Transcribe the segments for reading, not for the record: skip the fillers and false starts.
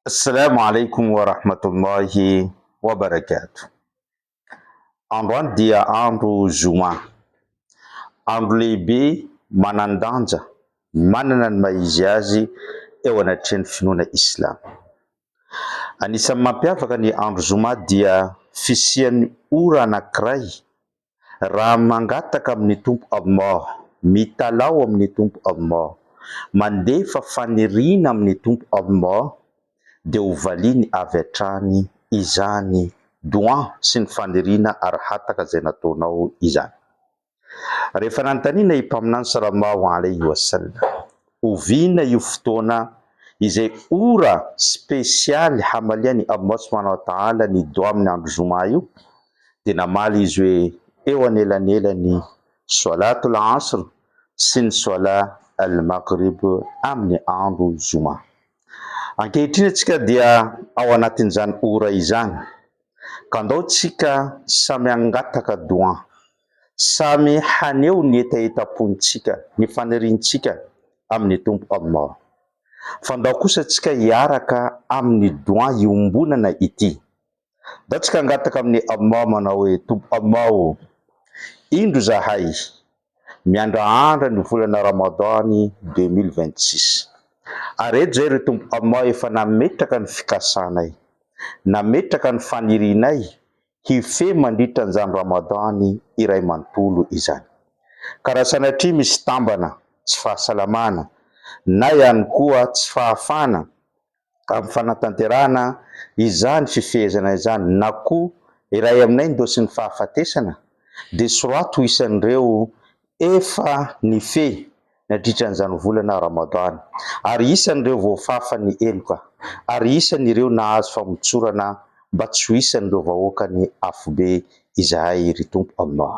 Assalamu alaikum wa rahmatullahi wa barakatuh. Androany dia andro zoma, andro lehibe manandanja, manana ny maha-izy azy eo anatrehan'ny finoana Islam. Anisan'ny mampiavaka ny andro zoma dia fisian'ny ora anankiray raha mangataka amin'ny tompo Allah, mitalao amin'ny tompo Allah, mandefa faniriana amin'ny tompo Allah, dia ho valiany avy hatrany izany doa sy ny faniriana ara-hataka izay nataonao izany. Rehefa nanontaniana i mpaminany sallallahu alaihi wasallam, oviana io fotoana izay ora spesialy hamaliany Allah subhanahu wa ta'ala ny doa amin'ny andro zoma io, dia namaly izy hoe eo anelanelany salatul asr sy ny salat al-maghrib amin'ny andro zoma. Ankehitriny antsika dia ao anatin'izany ora izany, ka andao tsika samy angataka doa, samy haneho ny etaeta-pontsika, ny faniriantsika amin'ny tompo Allah. Fa andao kosa tsika hiaraka amin'ny doa iombonana ity. Ndao tsika angataka amin'ny Allah manao hoe tompo Allah, indro zahay miandrahandra ny volana Ramadany 2026. Ary eto zay ry tompo Allah efa nametraka ny fikasanay, nametraka ny fanirianay hifehy mandritra an'izany Ramadany iray manontolo izany. Ka raha sanatria misy tambana, tsy fahasalamana, na ihany koa tsy fahafana amin'ny fanatanterahana izany fifehezana izany, na koa iray aminay ndao sy ny fahafatesana, dia sorato isan'ireo efa nifehy nandritra an'izany volana Ramadany, ary isan'ireo voafafa ny eloka, ary isan'ireo nahazo famotsorana mba tsy ho isan'ireo vahoaka ny afobe izahay ry tompo Allah.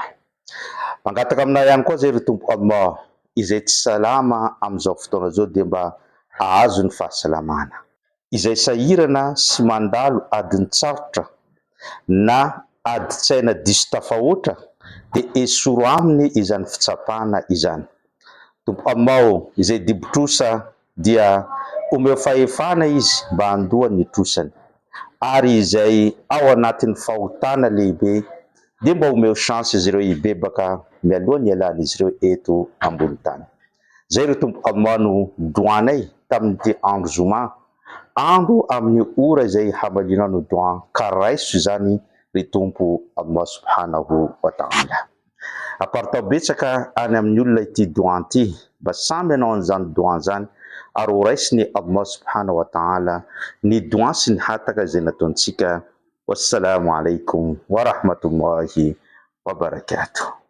Mangataka aminay ihany koa zay ry tompo Allah, izay tsy salama amin'izao fotoana izao dia mba ahazo ny fahasalamana, izay sahirana sy mandalo adiny tsarotra na adi-tsaina diso tafahoatra, dia esoro aminy izany fitsapana izany. Tompo Allah, izay dibo-trosa dia omeo fahefana izy mba handoa ny trosany, ary izay ao anatin'ny fahotana lehibe dia mba omeo chance izy ireo hibebaka mialohan'ny ialan'izy ireo eto ambony tany. Zay ry tompo Allah no doanay tamin'ity andro zoma, andro amin'ny ora izay hamalinao ny doa, ka raiso izany ry tompo Allah subhanahu wa ta'ala. Aparitao betsaka any amin'ny olona ity doa ity, mba samy hanao an'izany doa zany, ary ho raisiny Allah subhanahu wa ta'ala ny doa sy ny hataka izay nataontsika. Wassalamu alaikum wa rahmatullahi wa barakatuh.